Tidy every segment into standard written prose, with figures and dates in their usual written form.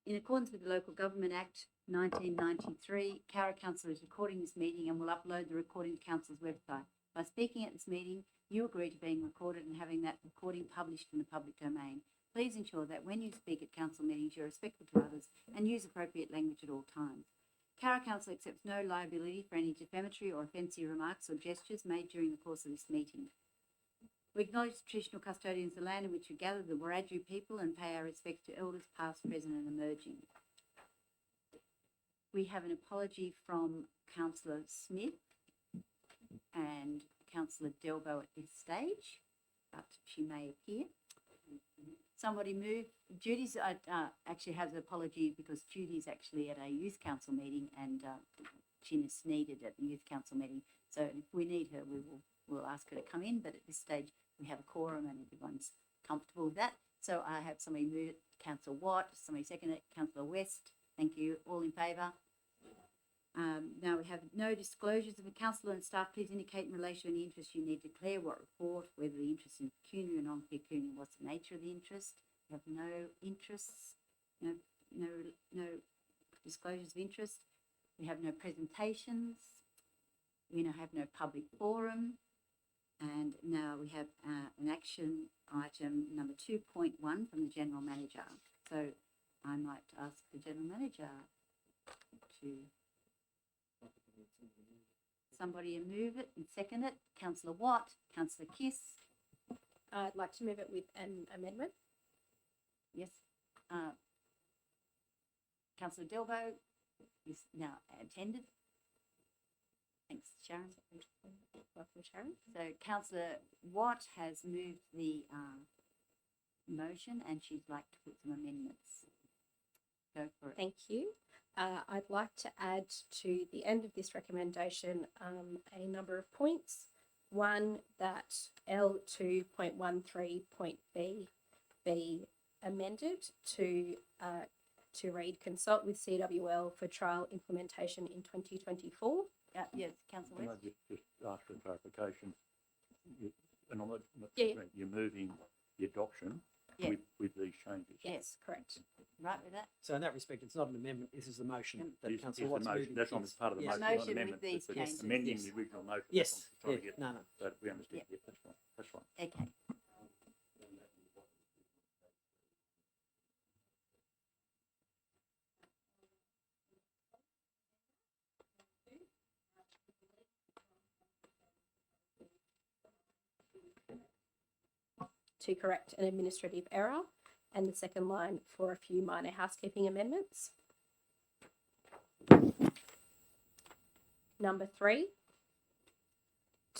In accordance with the Local Government Act 1993, Cowra Council is recording this meeting and will upload the recording to Council's website. By speaking at this meeting, you agree to being recorded and having that recording published in the public domain. Please ensure that when you speak at council meetings, you're respectful to others and use appropriate language at all times. Cowra Council accepts no liability for any defamatory or offensive remarks or gestures made during the course of this meeting. We acknowledge the traditional custodians of the land in which we gather, the Wiradjuri people, and pay our respects to elders past, present and emerging. We have an apology from Councillor Smith and Councillor Delbo at this stage, but she may appear. Somebody move. Judy's actually has an apology because Judy's actually at a youth council meeting and she is needed at the youth council meeting. So if we need her, we'll ask her to come in. But at this stage, we have a quorum and everyone's comfortable with that. So I have somebody move it. Councillor Watt, somebody second it. Councillor West. Thank you. All in favour? Now we have no disclosures of the councillor and staff. Please indicate in relation to any interest you need to declare, what report, whether the interest is pecuniary or non-pecuniary, what's the nature of the interest. We have no interests, no disclosures of interest. We have no presentations. We now have no public forum. And now we have an action item number 2.1 from the General Manager. So I might ask the General Manager to... Somebody move it and second it. Councillor Watt, Councillor Kiss. I'd like to move it with an amendment. Yes. Councillor Delbo is now attended. Thanks, Sharon. Welcome, Sharon. So Councillor Watt has moved the motion and she'd like to put some amendments. Go for it. Thank you. I'd like to add to the end of this recommendation a number of points. One, that L2.13.b be amended to read consult with CWL for trial implementation in 2024. Yes, Councillor West. Can I just ask for clarification? Yeah. You're moving the adoption with these changes. Yes, correct. Right with that? So in that respect, it's not an amendment. This is the motion that Is Councillor the Watts motion. moving. That's not part of the Yes. motion, not Motion an with amendment. these It's changes. amending Yes. the original motion. Yes. That's what I'm trying to get. No. But we understand. Yeah. Yeah, that's fine. Okay. To correct an administrative error, and the second line for a few minor housekeeping amendments. Number 3,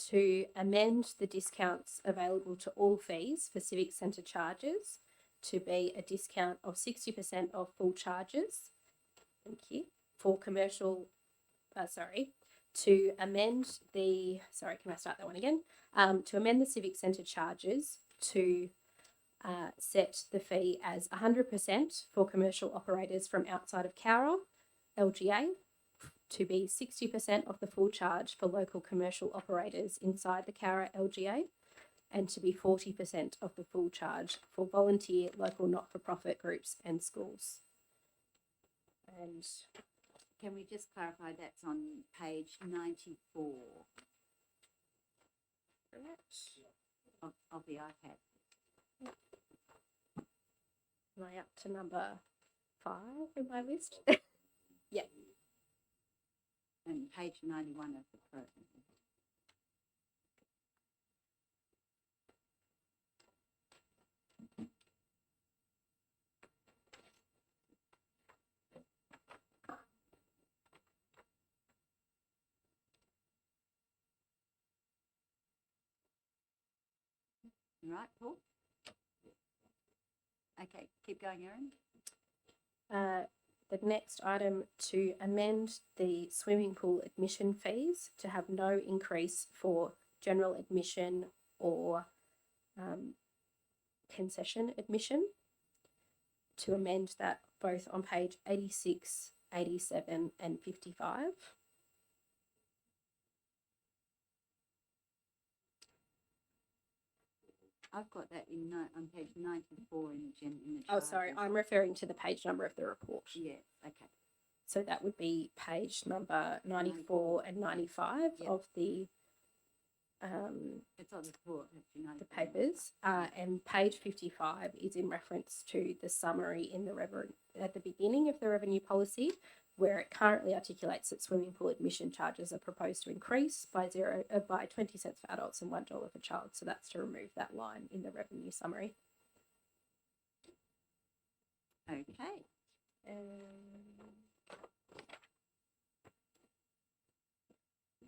to amend the discounts available to all fees for Civic Centre charges to be a discount of 60% of full charges. Thank you. For commercial, to amend the, can I start that one again? To amend the Civic Centre charges to set the fee as 100% for commercial operators from outside of Cowra, LGA, to be 60% of the full charge for local commercial operators inside the Cowra LGA, and to be 40% of the full charge for volunteer local not-for-profit groups and schools. And Can we just clarify that's on page 94 of the iPad? am I up to number 5 in my list? Yeah. And page 91 of the program. Right, Paul? Okay, keep going, Erin. The next item, to amend the swimming pool admission fees to have no increase for general admission or concession admission, to amend that both on page 86, 87 and 55. I've got that on page 94 in the Oh, sorry, charges. I'm referring to the page number of the report. Yeah, okay. So that would be page number 94 and 95 Yep. of the It's on the report, actually, 94. papers, and page 55 is in reference to the summary in the at the beginning of the revenue policy, where it currently articulates that swimming pool admission charges are proposed to increase by 20 cents for adults and $1 for child. So that's to remove that line in the revenue summary. Okay.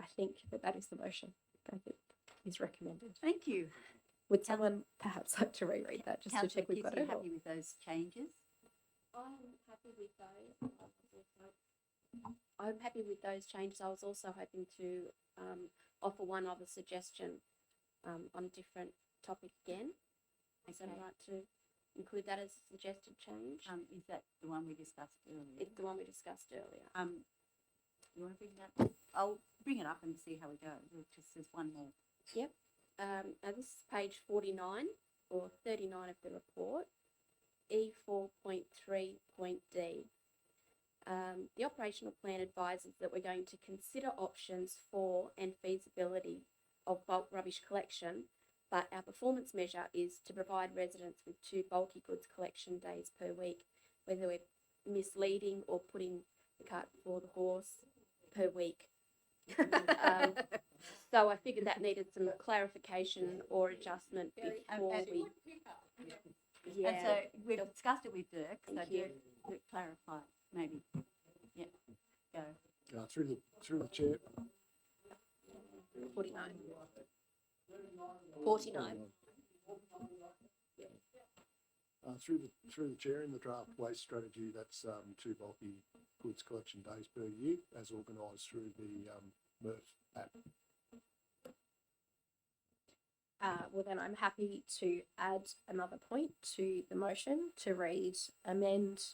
I think that is the motion. I think is recommended. Thank you. Would someone perhaps like to reread that just to Councillor check we've got Kissy, it? Or- happy with those changes? I'm happy with those changes. I was also hoping to offer one other suggestion on a different topic again. Is that Okay. right to include that as a suggested change? Is that the one we discussed earlier? It's the one we discussed earlier. You want to bring that up? I'll bring it up and see how we go. There's one more. Now this is page 49 or 39 of the report, E4.3.D. The operational plan advises that we're going to consider options for and feasibility of bulk rubbish collection, but our performance measure is to provide residents with 2 bulky goods collection days per week, whether we're misleading or putting the cart before the horse per week. So I figured that needed some clarification or adjustment before we. And Yeah. so we've discussed it with Dirk, so Thank you. Dirk, clarify, maybe. Yeah, go. Through the chair. 49. 49. Through the chair, in the draft waste strategy, that's 2 bulky goods collection days per year, as organised through the MRF app. Well, then I'm happy to add another point to the motion to read amend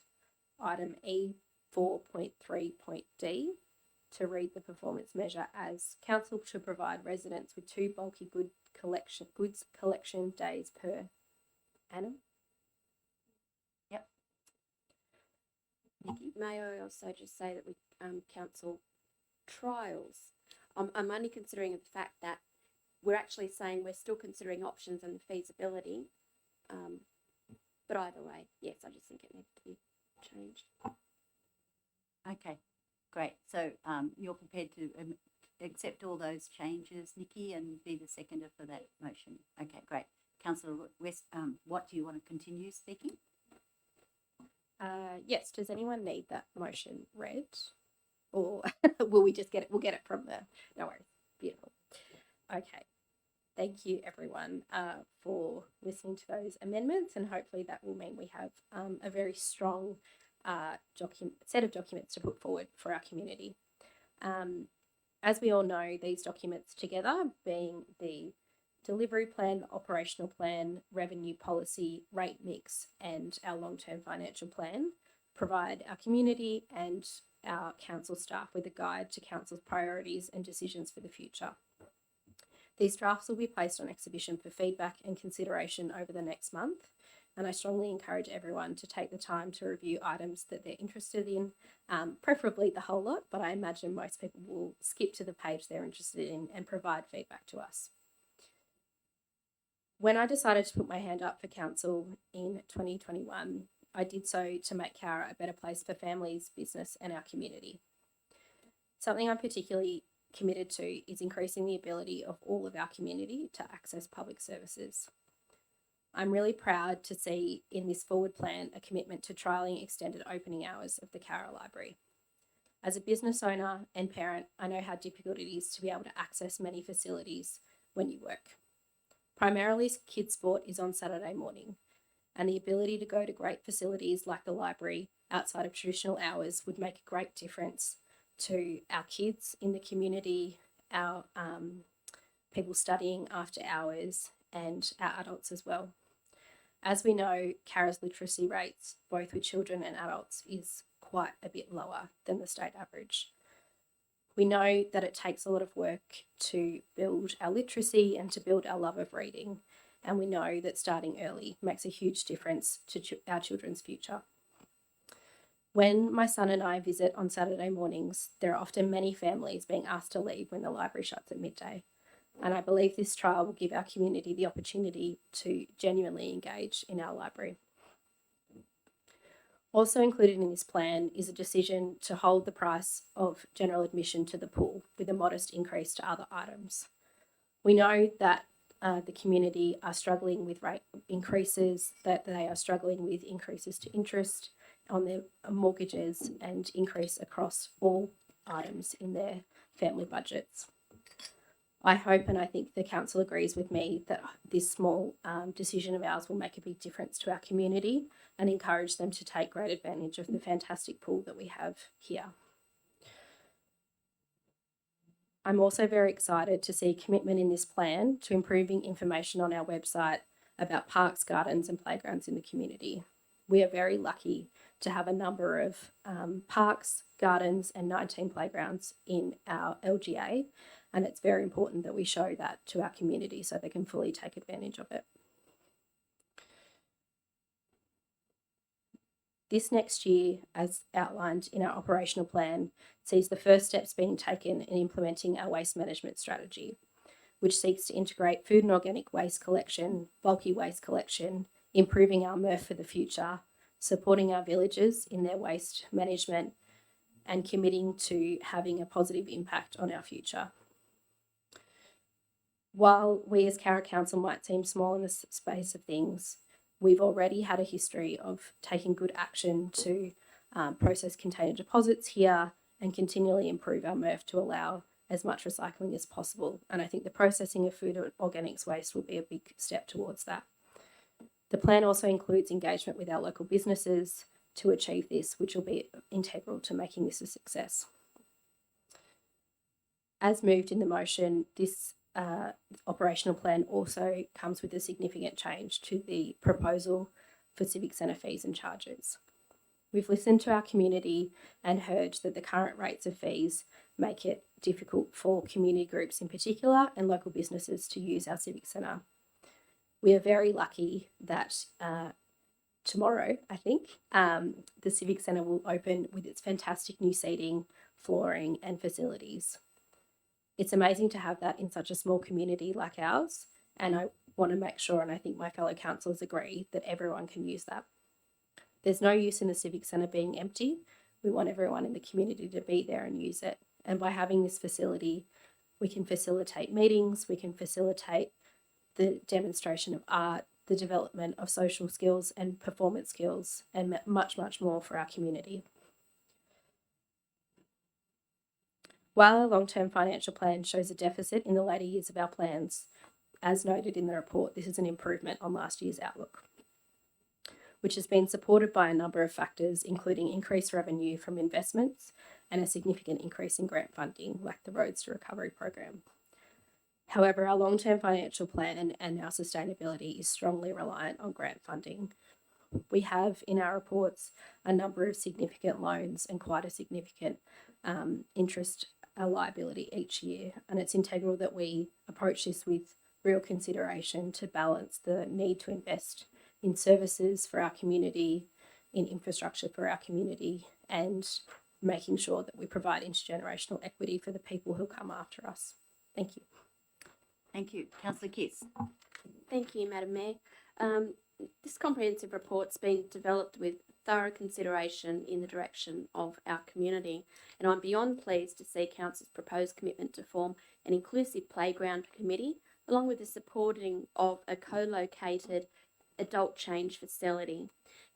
item E4.3.D to read the performance measure as council to provide residents with 2 bulky goods collection days per annum. Nikki? May I also just say that we council trials. I'm only considering the fact that we're actually saying we're still considering options and the feasibility. But either way, yes, I just think it needs to be changed. Okay, great. So you're prepared to accept all those changes, Nikki, and be the seconder for that motion? Okay, great. Councillor West, what do you want to continue speaking? Yes, does anyone need that motion read? Or will we just get it? We'll get it from the, no worries. Beautiful. Okay. Thank you everyone for listening to those amendments, and hopefully that will mean we have a very strong set of documents to put forward for our community. As we all know, these documents together, being the delivery plan, the operational plan, revenue policy, rate mix, and our long-term financial plan, provide our community and our council staff with a guide to council's priorities and decisions for the future. These drafts will be placed on exhibition for feedback and consideration over the next month, and I strongly encourage everyone to take the time to review items that they're interested in, preferably the whole lot, but I imagine most people will skip to the page they're interested in and provide feedback to us. When I decided to put my hand up for council in 2021, I did so to make Cowra a better place for families, business, and our community. Something I'm particularly committed to is increasing the ability of all of our community to access public services. I'm really proud to see in this forward plan a commitment to trialling extended opening hours of the Cowra Library. As a business owner and parent, I know how difficult it is to be able to access many facilities when you work. Primarily, kids' sport is on Saturday morning, and the ability to go to great facilities like the library outside of traditional hours would make a great difference to our kids in the community, our people studying after hours, and our adults as well. As we know, Cowra's literacy rates, both with children and adults, is quite a bit lower than the state average. We know that it takes a lot of work to build our literacy and to build our love of reading. and we know that starting early makes a huge difference to our children's future. When my son and I visit on Saturday mornings, there are often many families being asked to leave when the library shuts at midday. And I believe this trial will give our community the opportunity to genuinely engage in our library. Also included in this plan is a decision to hold the price of general admission to the pool with a modest increase to other items. We know that the community are struggling with rate increases, that they are struggling with increases to interest on their mortgages and increase across all items in their family budgets. I hope and I think the council agrees with me that this small decision of ours will make a big difference to our community and encourage them to take great advantage of the fantastic pool that we have here. I'm also very excited to see commitment in this plan to improving information on our website about parks, gardens and playgrounds in the community. We are very lucky to have a number of parks, gardens and 19 playgrounds in our LGA, and it's very important that we show that to our community so they can fully take advantage of it. This next year, as outlined in our operational plan, sees the first steps being taken in implementing our waste management strategy, which seeks to integrate food and organic waste collection, bulky waste collection, improving our MRF for the future, supporting our villagers in their waste management, and committing to having a positive impact on our future. While we as Carra Council might seem small in the space of things, we've already had a history of taking good action to process container deposits here and continually improve our MRF to allow as much recycling as possible. And I think the processing of food and organics waste will be a big step towards that. The plan also includes engagement with our local businesses to achieve this, which will be integral to making this a success. As moved in the motion, this operational plan also comes with a significant change to the proposal for Civic Centre fees and charges. We've listened to our community and heard that the current rates of fees make it difficult for community groups in particular and local businesses to use our Civic Centre. We are very lucky that tomorrow, I think, the Civic Centre will open with its fantastic new seating, flooring and facilities. It's amazing to have that in such a small community like ours, and I want to make sure, and I think my fellow councillors agree, that everyone can use that. There's no use in the Civic Centre being empty. We want everyone in the community to be there and use it. And by having this facility, we can facilitate meetings, we can facilitate the demonstration of art, the development of social skills and performance skills, and much, much more for our community. While our long-term financial plan shows a deficit in the later years of our plans, as noted in the report, this is an improvement on last year's outlook, which has been supported by a number of factors, including increased revenue from investments and a significant increase in grant funding, like the Roads to Recovery program. However, our long-term financial plan and our sustainability is strongly reliant on grant funding. We have in our reports a number of significant loans and quite a significant interest liability each year, and it's integral that we approach this with real consideration to balance the need to invest in services for our community, in infrastructure for our community, and making sure that we provide intergenerational equity for the people who come after us. Thank you. Thank you. Councillor Kiss. Thank you, Madam Mayor. This comprehensive report's been developed with thorough consideration in the direction of our community, and I'm beyond pleased to see Council's proposed commitment to form an inclusive playground committee, along with the supporting of a co-located adult change facility.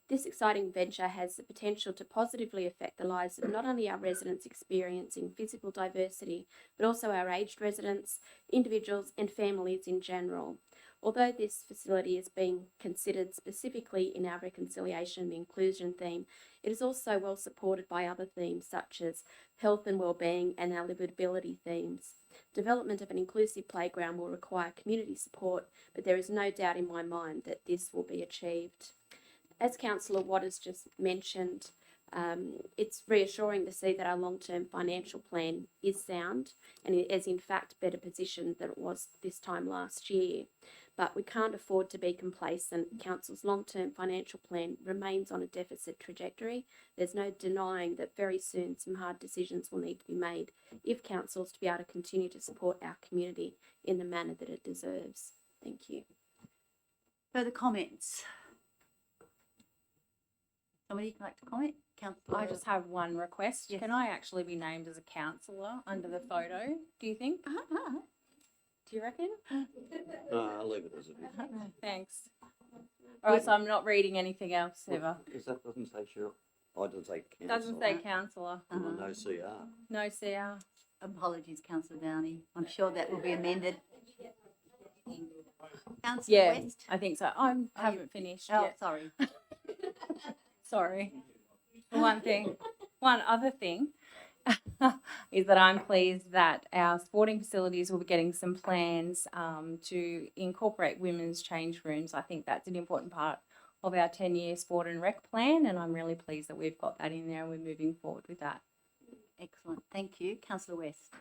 This exciting venture has the potential to positively affect the lives of not only our residents experiencing physical diversity, but also our aged residents, individuals and families in general. Although this facility is being considered specifically in our reconciliation and inclusion theme, it is also well supported by other themes such as health and wellbeing and our livability themes. Development of an inclusive playground will require community support, but there is no doubt in my mind that this will be achieved. As Councillor Watt has just mentioned, it's reassuring to see that our long-term financial plan is sound and it is in fact better positioned than it was this time last year. but we can't afford to be complacent. Council's long-term financial plan remains on a deficit trajectory. There's no denying that very soon some hard decisions will need to be made if council is to be able to continue to support our community in the manner that it deserves. Thank you. Further comments? Somebody like to comment? Councillor? I just have one request. Yes. Can I actually be named as a councillor under the photo? Do you think? Do you reckon? I'll leave it as it is. Thanks. All right, so I'm not reading anything else ever. Because that doesn't say Cheryl. Oh, it doesn't say council. Doesn't say councillor. No CR. No CR. Apologies, Councillor Downey. I'm sure that will be amended. Councillor Yeah, West? I think so. I haven't finished Oh, yet. sorry. Sorry. One other thing is that I'm pleased that our sporting facilities will be getting some plans to incorporate women's change rooms. I think that's an important part of our 10-year sport and rec plan, and I'm really pleased that we've got that in there and we're moving forward with that. Excellent. Thank you. Councillor West?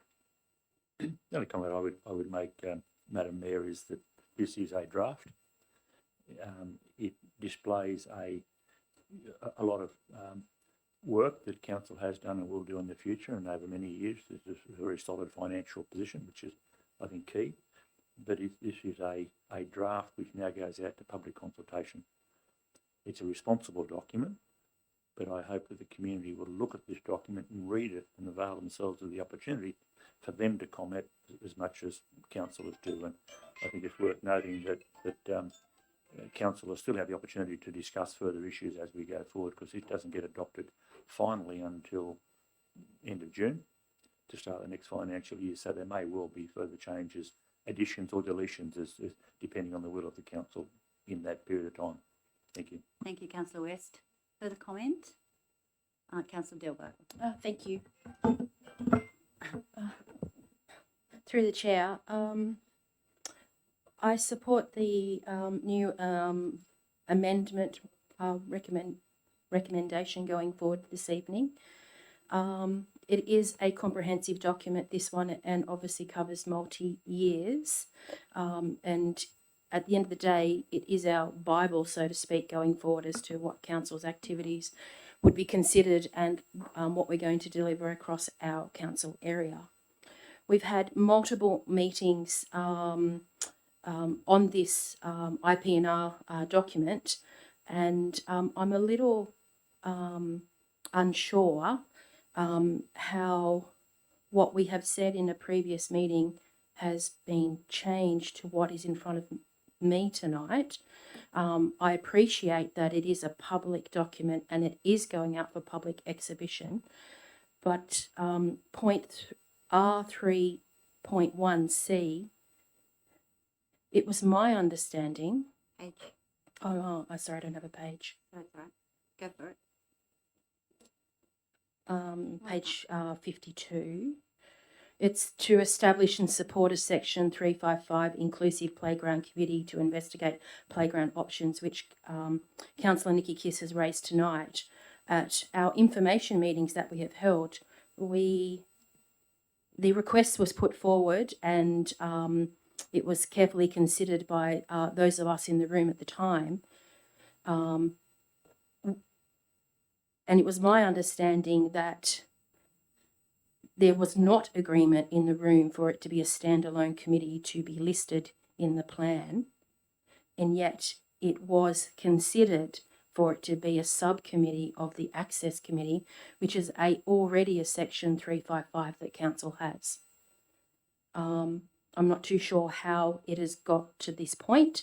The only comment I would make, Madam Mayor, is that this is a draft. It displays a lot of work that council has done and will do in the future and over many years. There's a very solid financial position, which is, I think, key. But this is a draft which now goes out to public consultation. It's a responsible document, but I hope that the community will look at this document and read it and avail themselves of the opportunity for them to comment as much as councillors do. And I think it's worth noting that councillors still have the opportunity to discuss further issues as we go forward, because it doesn't get adopted finally until end of June to start the next financial year. So there may well be further changes, additions or deletions, as depending on the will of the council in that period of time. Thank you. Thank you, Councillor West. Further comment? Councillor Delbo? Thank you. Through the chair, I support the new amendment recommendation going forward this evening. It is a comprehensive document, this one, and obviously covers multi-years. And at the end of the day, it is our Bible, so to speak, going forward as to what council's activities would be considered and what we're going to deliver across our council area. We've had multiple meetings on this IPNR document, and I'm a little unsure how what we have said in a previous meeting has been changed to what is in front of me tonight. I appreciate that it is a public document and it is going out for public exhibition, but point R3.1C, it was my understanding. Page. Oh, sorry, I don't have a page. That's right. Go for it. Page 52. It's to establish and support a Section 355 inclusive playground committee to investigate playground options, which Councillor Nikki Kiss has raised tonight. At our information meetings that we have held, the request was put forward and it was carefully considered by those of us in the room at the time. And it was my understanding that there was not agreement in the room for it to be a standalone committee to be listed in the plan, and yet it was considered for it to be a subcommittee of the Access Committee, which is already a Section 355 that Council has. I'm not too sure how it has got to this point,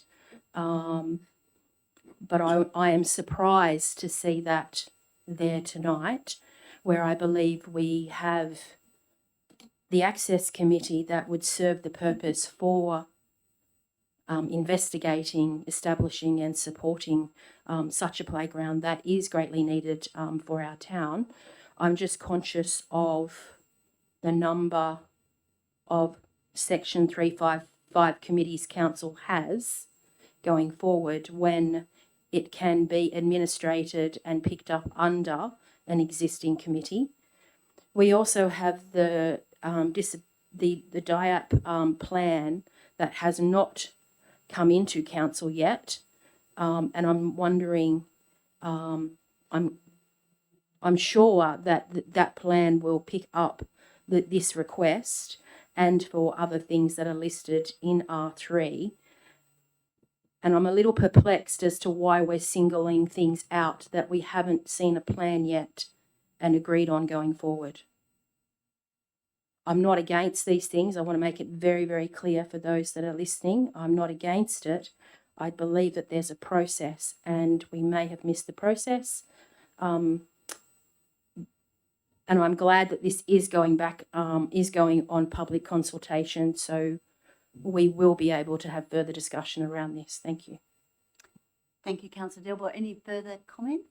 but I am surprised to see that there tonight, where I believe we have the Access Committee that would serve the purpose for investigating, establishing and supporting such a playground that is greatly needed for our town. I'm just conscious of the number of Section 355 committees Council has going forward when it can be administrated and picked up under an existing committee. We also have the DIAP plan that has not come into council yet, and I'm wondering, I'm sure that that plan will pick up this request and for other things that are listed in R3. And I'm a little perplexed as to why we're singling things out that we haven't seen a plan yet and agreed on going forward. I'm not against these things. I want to make it very, very clear for those that are listening. I'm not against it. I believe that there's a process and we may have missed the process. And I'm glad that this is going on public consultation. So we will be able to have further discussion around this. Thank you. Thank you, Councillor Delbo. Any further comments?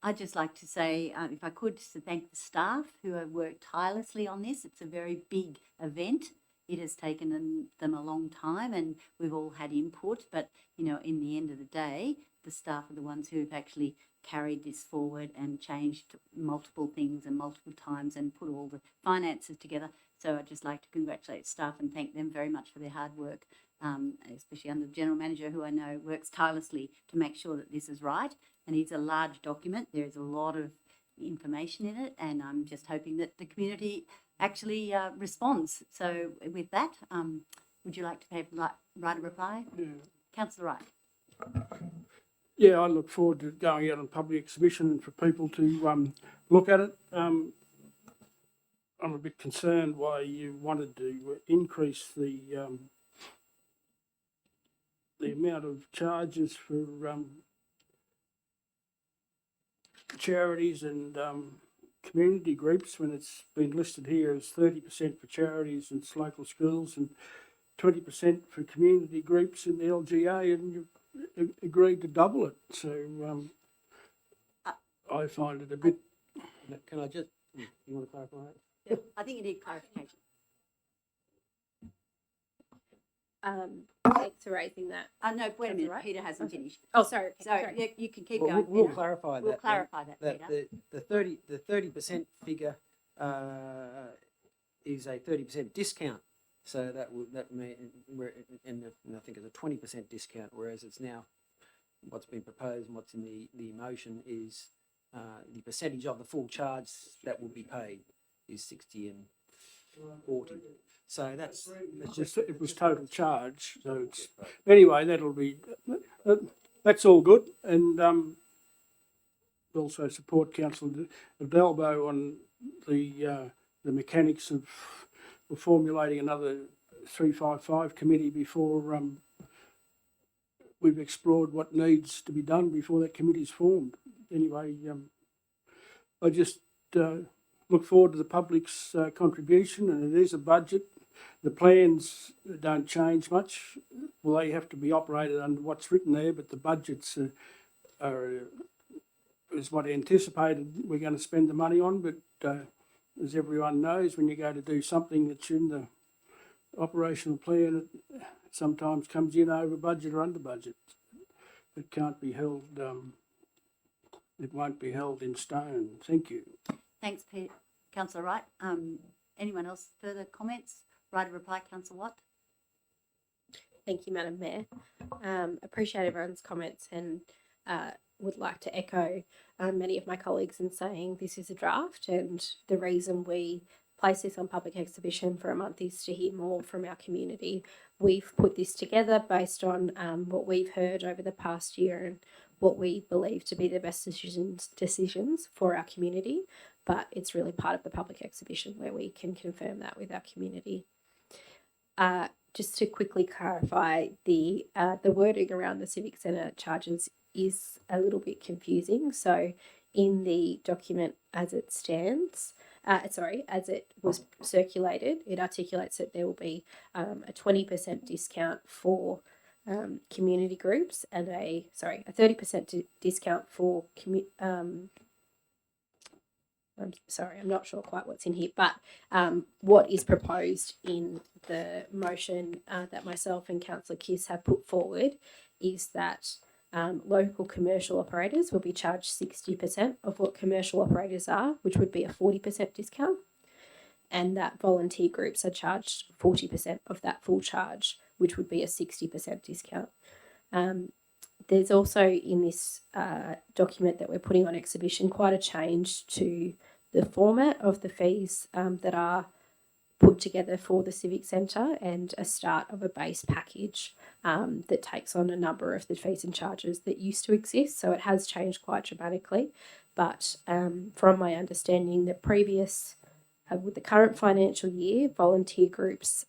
I'd just like to say, if I could, just to thank the staff who have worked tirelessly on this. It's a very big event. It has taken them a long time and we've all had input, but, you know, in the end of the day, the staff are the ones who have actually carried this forward and changed multiple things and multiple times and put all the finances together. So I'd just like to congratulate staff and thank them very much for their hard work, especially under the General Manager, who I know works tirelessly to make sure that this is right. And it's a large document. There is a lot of information in it, and I'm just hoping that the community actually responds. So with that, would you like to write a reply? Yeah. Councillor Wright. Yeah, I look forward to going out on public exhibition and for people to look at it. I'm a bit concerned why you wanted to increase the amount of charges for charities and community groups when it's been listed here as 30% for charities and local schools and 20% for community groups in the LGA, and you agreed to double it. So I find it a bit. Can I just, you want to clarify that? Yeah, I think you need clarification. Thanks for raising that. No, wait a That's minute. all right. Peter hasn't Okay. finished. Oh, sorry. So Sorry. yeah, you can keep Well, going. we'll Peter. clarify We'll that. clarify that, That Peter. the 30% figure is a 30% discount. So that may, and I think it's a 20% discount, whereas it's now what's been proposed and what's in the motion is the percentage of the full charge that will be paid is 60 and 40. So that's just It was total charge. So it's anyway. That'll be that's all good, and also support Councillor Delbo on the mechanics of formulating another 355 committee before we've explored what needs to be done before that committee is formed. Anyway, I just look forward to the public's contribution, and it is a budget. The plans don't change much. Well, they have to be operated under what's written there, but the budgets is what anticipated we're going to spend the money on. But as everyone knows, when you go to do something that's in the operational plan, it sometimes comes in over budget or under budget. It can't be held, it won't be held in stone. Thank you. Thanks, Peter. Councillor Wright. Anyone else further comments? Right, a reply, Councillor Watt. Thank you, Madam Mayor. Appreciate everyone's comments and would like to echo many of my colleagues in saying this is a draft, and the reason we place this on public exhibition for a month is to hear more from our community. We've put this together based on what we've heard over the past year and what we believe to be the best decisions for our community, but it's really part of the public exhibition where we can confirm that with our community. Just to quickly clarify, the wording around the Civic Centre charges is a little bit confusing. So in the document as it stands, as it was circulated, it articulates that there will be a 20% discount for community groups and a 30% discount for I'm not sure quite what's in here, but what is proposed in the motion that myself and Councillor Kiss have put forward is that local commercial operators will be charged 60% of what commercial operators are, which would be a 40% discount, and that volunteer groups are charged 40% of that full charge, which would be a 60% discount. There's also in this document that we're putting on exhibition quite a change to the format of the fees that are put together for the Civic Centre, and a start of a base package that takes on a number of the fees and charges that used to exist. So it has changed quite dramatically. But from my understanding, the previous, with the current financial year, volunteer groups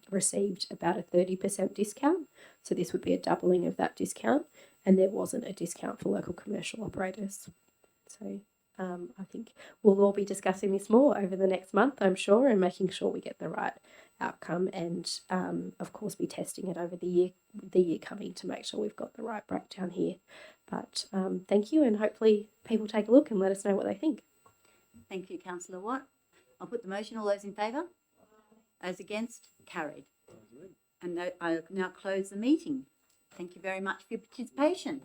received about a 30% discount. So this would be a doubling of that discount, and there wasn't a discount for local commercial operators. So I think we'll all be discussing this more over the next month, I'm sure, and making sure we get the right outcome, and of course be testing it over the year coming to make sure we've got the right breakdown here. But thank you, and hopefully people take a look and let us know what they think. Thank you, councillor Watt. I'll put the motion. All those in favour? Those against? Carried. And I now close the meeting. Thank you very much for your participation.